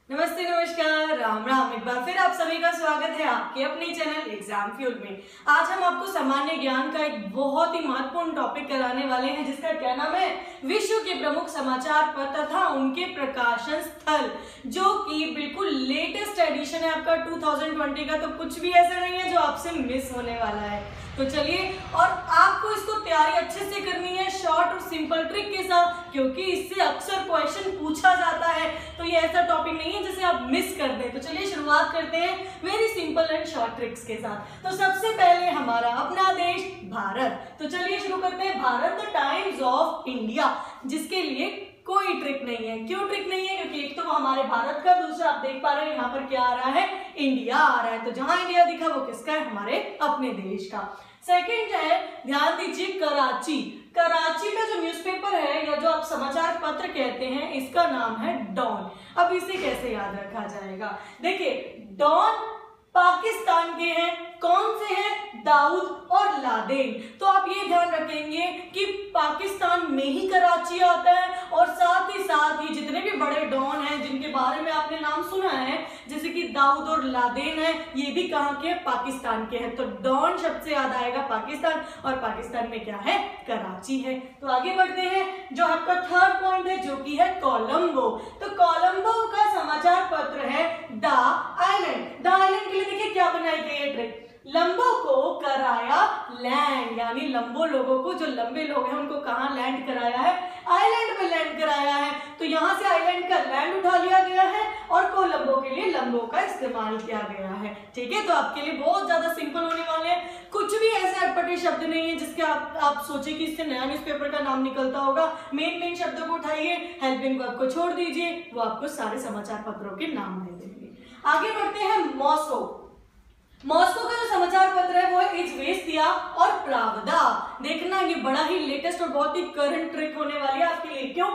नमस्ते, नमस्कार, राम राम। एक बार फिर आप सभी का स्वागत है आपके अपने चैनल एग्जाम फ्यूल में। आज हम आपको सामान्य ज्ञान का एक बहुत ही महत्वपूर्ण टॉपिक कराने वाले हैं, जिसका क्या नाम है, विश्व के प्रमुख समाचार पत्र तथा उनके प्रकाशन स्थल, जो कि बिल्कुल लेटेस्ट एडिशन है आपका 2020 का। तो कुछ भी ऐसा नहीं है जो आपसे मिस होने वाला है। तो चलिए, और आपको इसको तैयारी अच्छे से करनी है शॉर्ट और सिंपल ट्रिक के साथ, क्योंकि इससे अक्सर क्वेश्चन पूछा जाता है। तो ये ऐसा टॉपिक नहीं है जिसे आप मिस कर दें। तो चलिए शुरुआत करते हैं very simple and short tricks के साथ। तो सबसे पहले हमारा अपना देश भारत। तो चलिए शुरू करते हैं Bharat the times of India, जिसके लिए कोई ट्रिक नहीं है। क्यों ट्रिक नहीं है? क्योंकि एक तो वो हमारे भारत का, दूसरा आप देख पा रहे हैं यहाँ पर क्या आ रहा है, इंडिया आ रहा है। तो जहां इंडिया दिखा वो किसका है, हमारे अपने देश का। सेकंड है, ध्यान दीजिए, कराची। कराची का जो न्यूज़पेपर है या जो आप समाचार पत्र कहते हैं, इसका नाम है डॉन। अब इसे कैसे याद रखा जाएगा? देखिए, डॉन पाकिस्तान के हैं, कौन से हैं, दाऊद और लादेन। तो आप ये ध्यान रखेंगे कि पाकिस्तान में ही कराची आता है, और साथ ही जितने भी बड़े डॉन हैं जिनके बारे में आपने नाम सुना है, जैसे कि दाऊद और लादेन है, ये भी कहाँ के, पाकिस्तान के हैं। तो डॉन शब्द से याद आएगा पाकिस्तान, और पाकिस्तान में क्या है, कराची है। तो आगे बढ़ते हैं, जो आपका थर्ड पॉइंट है, जो कि है कोलंबो। तो कोलंबो का समाचार पत्र है द आइलैंड। द आइलैंड के लिए देखिए क्या बनाई गई है ट्रिक, लंबो को कराया लैंड, यानी लंबो लोगों को, जो लंबे लोग हैं उनको कहाँ लैंड कराया है, आइलैंड पे लैंड कराया है। तो यहाँ से आइलैंड का लैंड उठा लिया गया है और कोलंबो के लिए लंबो का इस्तेमाल किया गया है। ठीक है, तो आपके लिए बहुत ज्यादा सिंपल होने वाले हैं। कुछ भी ऐसे अटपटे शब्द नहीं है जिसके आप सोचे कि इससे नया न्यूज़पेपर का नाम निकलता होगा। मेन शब्दों को उठाइए, हेल्पिंग वर्ब को छोड़ दीजिए, वो आपको सारे समाचार पत्रों के नाम दे देंगे। आगे बढ़ते हैं मॉस्को। मॉस्को का जो समाचार पत्र है वो है इज़वेस्तिया और प्रावदा। देखना, ये बड़ा ही लेटेस्ट और बहुत ही करंट ट्रिक होने वाली है आपके लिए। क्यों?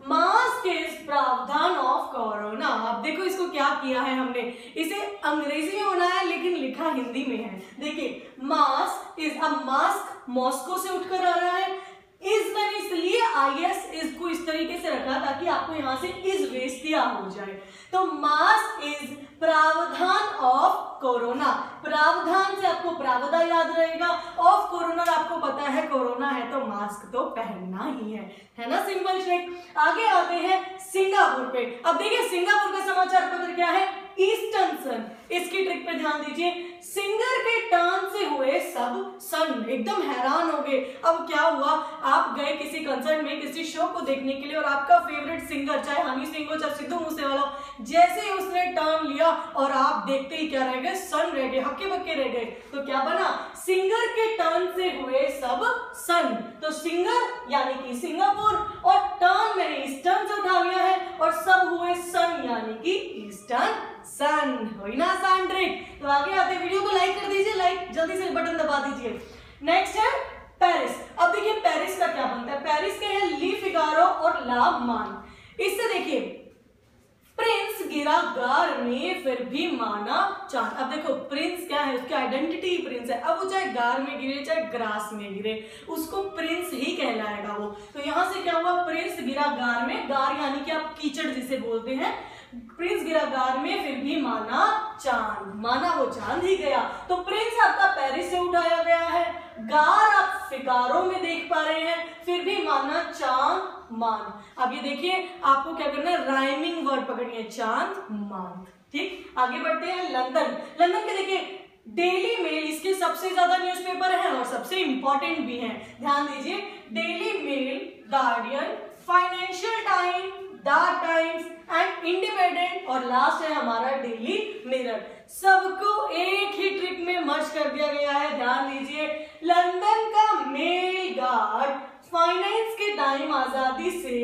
मास्क इज प्रावधान ऑफ कोरोना। अब देखो इसको क्या किया है हमने, इसे अंग्रेजी में बनाया है लेकिन लिखा हिंदी में है। देखिए, मास्क इज, अब मास्क मॉस्को से उठकर आ रहा है, इज मैंने इसलिए IS इज को इस तरीके से रखा ताकि आपको यहां से इज़वेस्तिया हो जाए। तो मास्क इज प्रावधान ऑफ कोरोना। प्रावधान से आपको प्रावधा याद रहेगा, ऑफ कोरोना आपको पता है कोरोना है, तो मास्क तो पहनना ही है ना, सिंपल ट्रिक। आगे आते हैं सिंगापुर पे। अब देखिए, सिंगापुर का समाचार पत्र क्या है, ईस्टर्न सन। इसकी ट्रिक पे ध्यान दीजिए, सिंगर के टर्न से हुए सब सन, एकदम हैरान हो गए। अब क्या हुआ, आप गए किसी कंसर्ट में, किसी शो को देखने के लिए, और आपका फेवरेट सिंगर, चाहे हनी सिंह हो चाहे सिद्धू मूसेवाला, जैसे ही उसने टर्न लिया और आप देखते ही क्या रह गए, सन रह गए, हक्के बक्के रह गए। तो क्या बना, सिंगर के टर्न से हुए सब सन। तो सिंगर यानी कि सिंगापुर, और टर्न मैंने ईस्टर्न से उठा लिया है, और सब हुए सन यानी कि ईस्टर्न सन। हुई ना आसान ट्रिक? तो आगे आते, वीडियो को लाइक कर दीजिए, लाइक जल्दी से बटन दबा दीजिए। नेक्स्ट है पेरिस। अब देखिए पेरिस का क्या बनता है, पेरिस के हैं ली फिगारो और ला मान। इससे देखिए, प्रिंस गिरा गार में फिर भी माना चांद। अब देखो, प्रिंस क्या है, उसकी आइडेंटिटी प्रिंस है। अब वो चाहे गार में गिरे चाहे ग्रास में गिरे, उसको प्रिंस ही कहलाएगा वो। तो यहां से क्या हुआ, प्रिंस गिरा गार में, गार यानी कि आप कीचड़ जिसे बोलते हैं, प्रिंस गिरा गार में फिर भी माना चांद, माना वो चांद ही गया। तो प्रिंस आपका पेरिस से उठाया गया है, गार आप फिगारो में देख पा रहे हैं, फिर भी माना चांद मान। अब ये देखिए, आपको क्या करना है, राइमिंग वर्ड पकड़नी है, चांद मान। ठीक, आगे बढ़ते हैं लंदन। लंदन के देखिए, डेली मेल इसके सबसे ज्यादा न्यूज़पेपर हैं और सबसे इंपॉर्टेंट भी हैं। ध्यान दीजिए, Daily Mail, Guardian, Financial Time, the Times and Independent, और लास्ट है हमारा डेली मिरर। सबको एक ही ट्रिक में मर्ज कर दिया गया है। ध्यान दीजिए, लंदन का मेल गार्ड फाइनेंस के टाइम आजादी से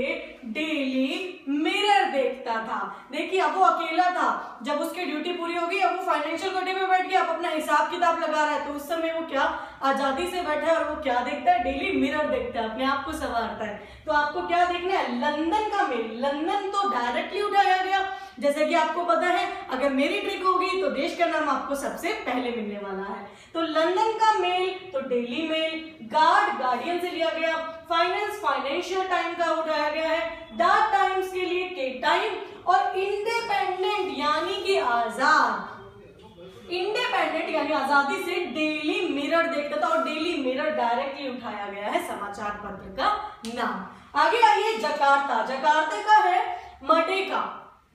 डेली मिरर देखता था। देखिए, अब वो अकेला था, जब उसकी ड्यूटी पूरी होगी, अब वो फाइनेंशियल कोटे में बैठ गया, अब अपना हिसाब किताब लगा रहा है। तो उस समय वो क्या आजादी से बैठा है, और वो क्या देखता है, डेली मिरर देखता है, अपने आप को संवारता है। तो आपको क्या देखना है, लंदन का मेल। लंदन तो डायरेक्टली उठाया गया, जैसे कि आपको पता है, अगर मेरी ट्रिक होगी तो देश का नाम आपको सबसे पहले मिलने वाला है। तो लंदन का मेल तो डेली मेल, गार्ड गार्डियन से लिया गया, फाइनेंस फाइनेंशियल टाइम का उठाया गया है, द टाइम्स के लिए के टाइम, और इंडिपेंडेंट आजाद, इंडिपेंडेंट यानी आजादी से डेली मिरर देखता था और डेली मिरर डायरेक्टली उठाया गया है समाचार पत्र का नाम। आगे आइए जकार्ता, जकार्ता का है मर्डेका,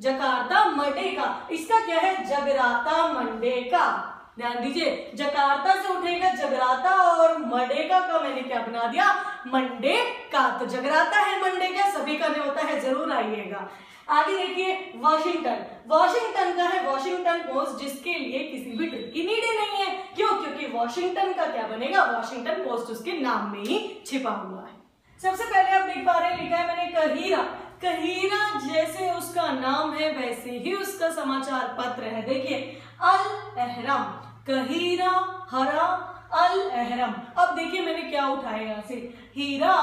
जकार्ता मर्डेका, इसका क्या है जगराता मंडेका। ध्यान दीजिए, जकार्ता से उठेगा जगराता और मर्डेका का मैंने क्या बना दिया मंडेका। तो जगराता है मंडेका, सभी का नहीं होता है, जरूर आइएगा। आगे देखिए वॉशिंगटन, वॉशिंगटन का है वॉशिंगटन पोस्ट, जिसके लिए किसी भी ट्रिक की नीड नहीं है। क्यों? क्योंकि वॉशिंगटन का क्या बनेगा वॉशिंगटन पोस्ट उसके नाम में ही छिपा हुआ है। सबसे पहले आप देख पा रहे हैं लिखा है मैंने कहीरा, कहीरा जैसे उसका नाम है वैसे ही उसका समाचार पत्र है। देखिए अल अहरम, कहीरा हरा अल अहरम। अब देखिए मैंने क्या उठाया यहाँ से, हीरा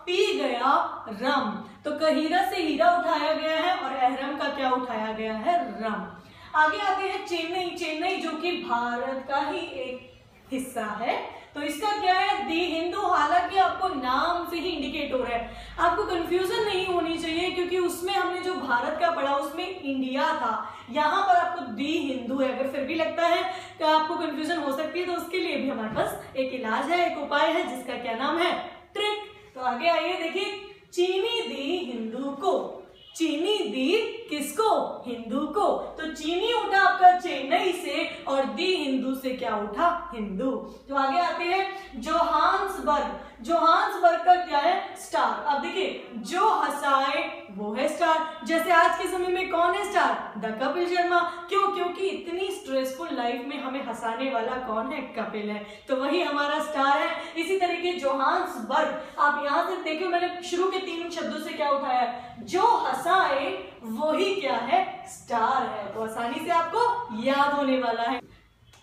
पी गया रम, तो कहीरा से हीरा उठाया गया है और अहरम का क्या उठाया गया है रम। आगे आते हैं चेन्नई, चेन्नई जो कि भारत का ही एक हिस्सा है, तो इसका क्या है दी हिंदू। हालांकि आपको नाम से ही इंडिकेट हो रहा है, आपको कंफ्यूजन नहीं होनी चाहिए क्योंकि उसमें हमने जो भारत का पढ़ा उसमें इंडिया था, यहाँ पर आपको दी हिंदू है। अगर फिर भी लगता है कि आपको कंफ्यूजन हो सकती है तो उसके लिए भी हमारे पास एक इलाज है, एक उपाय है, जिसका क्या नाम है ट्रिक। तो आगे आइए देखिए चीनी दी हिंदू को, चीनी दी किसको हिंदू को, तो चीनी उठा आपका चेन्नई से और दी हिंदू से क्या उठा हिंदू। तो आगे आते हैं जोहान्सबर्ग, जोहान्सबर्ग का क्या है स्टार। अब देखिए जो हंसाए वो है स्टार, जैसे आज के समय में कौन है स्टार द कपिल शर्मा। क्यों? क्योंकि इतनी स्ट्रेसफुल लाइफ में हमें हंसाने वाला कौन है कपिल है, तो वही हमारा स्टार है। इसी तरीके जोहान्सबर्ग, आप यहाँ से देखिए मैंने शुरू के 3 शब्दों से क्या उठाया, जो हंसाए वही क्या है स्टार है, तो आसानी से आपको याद होने वाला है।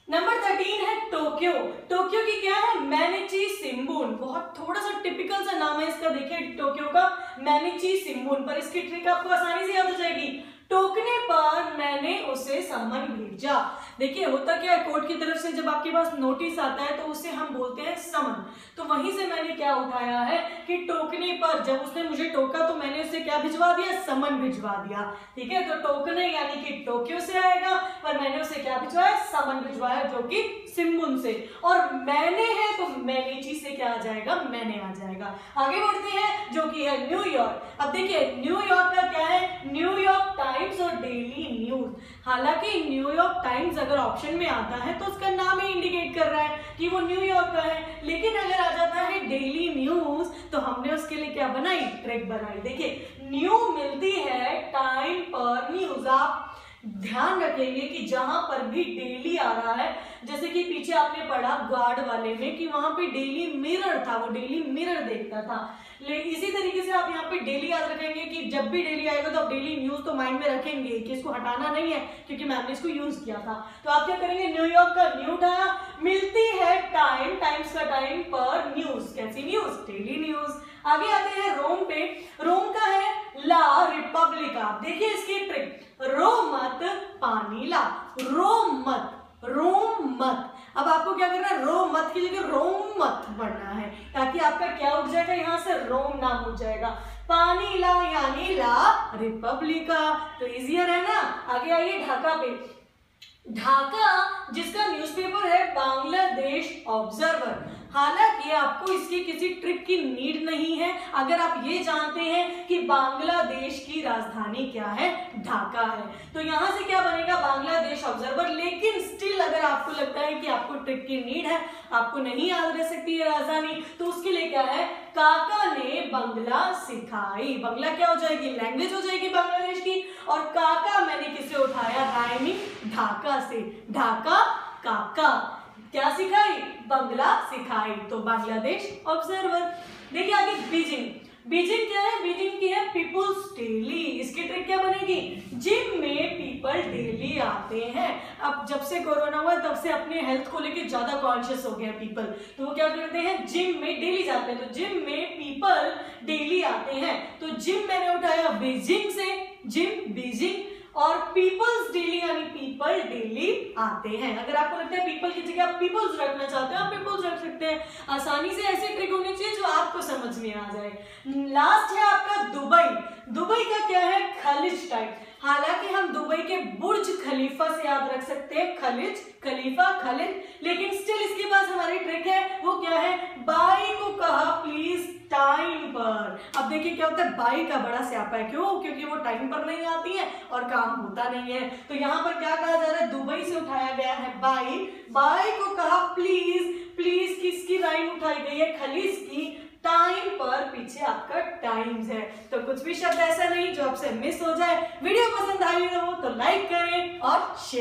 नंबर 13 है टोक्यो, टोक्यो की क्या है मैनिची शिंबुन, बहुत थोड़ा सा टिपिकल सा नाम है इसका। देखिए टोक्यो का मैनिची शिंबुन, पर इसकी ट्रिक आपको आसानी से याद हो जाएगी, टोकने पर मैंने उसे सम्मन भेजा। देखिए होता क्या है कोर्ट की तरफ से जब आपके पास नोटिस आता है तो उसे हम बोलते हैं समन, तो वहीं से मैंने क्या उठाया है कि टोकने पर, जब उसने मुझे टोका तो मैंने उसे क्या भिजवा दिया समन भिजवा दिया। ठीक है, तो टोकने यानी कि टोक्यो से आएगा, पर मैंने उसे क्या भिजवाया समन भिजवाया जो कि शिंबुन से, और मैंने है तो मैनिची से क्या आ जाएगा मैंने आ जाएगा। आगे बढ़ते हैं जो कि है न्यूयॉर्क। अब देखिए न्यूयॉर्क का क्या है न्यूयॉर्क टाइम्स और डेली न्यूज। हालांकि न्यूयॉर्क टाइम्स अगर ऑप्शन में आता है तो उसका नाम ही इंडिकेट कर रहा है कि वो न्यूयॉर्क का है, लेकिन अगर आ जाता है डेली न्यूज तो हमने उसके लिए क्या बनाई ट्रिक बनाई। देखिए न्यू मिलती है टाइम पर न्यूज। आप ध्यान रखेंगे कि जहां पर भी डेली आ रहा है, जैसे कि पीछे आपने पढ़ा गार्ड वाले में कि वहां पे डेली मिरर था, वो डेली मिरर देखता था। लेकिन इसी तरीके से आप यहाँ पे डेली याद रखेंगे कि जब भी डेली आएगा तो आप डेली न्यूज तो माइंड में रखेंगे कि इसको हटाना नहीं है क्योंकि मैंने इसको यूज किया था। तो आप क्या करेंगे न्यूयॉर्क का न्यू उठाया, मिलती है टाइम, टाइम्स का टाइम पर न्यूज, कैसी न्यूज डेली न्यूज। आगे आते हैं रोम पे, रोम का है ला रिपब्लिका। देखिए इसकी ट्रिक, रो मत पानी ला, रो मत रोम मत। अब आपको क्या करना है रो मत की जगह रोम मत पढ़ना है ताकि आपका क्या उठ जाएगा यहाँ से रोम नाम उठ जाएगा। पानी ला यानी ला रिपब्लिका, तो इजियर है ना। आगे आइए ढाका पे, ढाका जिसका न्यूज़पेपर है बांग्लादेश ऑब्जर्वर। हालांकि आपको इसकी किसी ट्रिक की नीड नहीं है अगर आप ये जानते हैं कि बांग्लादेश की राजधानी क्या है ढाका है, तो यहां से क्या बनेगा बांग्लादेश ऑब्जर्वर। लेकिन स्टिल अगर आपको लगता है कि आपको ट्रिक की नीड है, आपको नहीं याद रह सकती है राजधानी, तो उसके लिए क्या है काका ने बंगला सिखाई। बंगला क्या हो जाएगी लैंग्वेज हो जाएगी बांग्लादेश की, और काका मैंने किसे उठाया राइमिंग ढाका से, ढाका काका क्या सिखाई बंगला सिखाई, तो बांग्लादेश ऑब्जर्वर। देखिए आगे बीजिंग, बीजिंग क्या है बीजिंग की है पीपुल्स डेली। इसकी ट्रिक क्या बनेगी जिम में पीपल डेली आते हैं। अब जब से कोरोना हुआ तब से अपने हेल्थ को लेके ज्यादा कॉन्शियस हो गया पीपल, तो वो क्या करते हैं जिम में डेली जाते हैं, तो जिम में पीपल डेली आते हैं। तो जिम मैंने उठाया बीजिंग से, जिम बीजिंग, और पीपल्स डेली यानी पीपल डेली आते हैं। अगर आपको लगता है पीपल की जगह आप पीपल्स रखना चाहते हैं आप पीपल्स रख सकते हैं। आसानी से ऐसी ट्रिक होनी चाहिए जो आपको समझ में आ जाए। लास्ट है आपका दुबई, दुबई का क्या है खलीज टाइप। हालांकि हम दुबई के बुर्ज खलीफा सकते हैं खलिज, खलीफा, खलिज, लेकिन स्टिल इसके पास हमारी ट्रिक है। वो क्या है? बाई को कहा प्लीज टाइम पर। अब देखिए क्या होता है, बाई का बड़ा स्यापा है। क्यों? क्योंकि वो टाइम पर नहीं आती है और काम होता नहीं है। तो यहाँ पर क्या कहा जा रहा है? दुबई से उठाया गया है बाई। बाई को कहा प्लीज, प्लीज किसकी लाइन उठाई गई है? खलीज की। टाइम पर पीछे आपका टाइम्स है। तो कुछ भी शब्द ऐसा नहीं जो आपसे मिस हो जाए। वीडियो पसंद आई हो तो लाइक करें और शेयर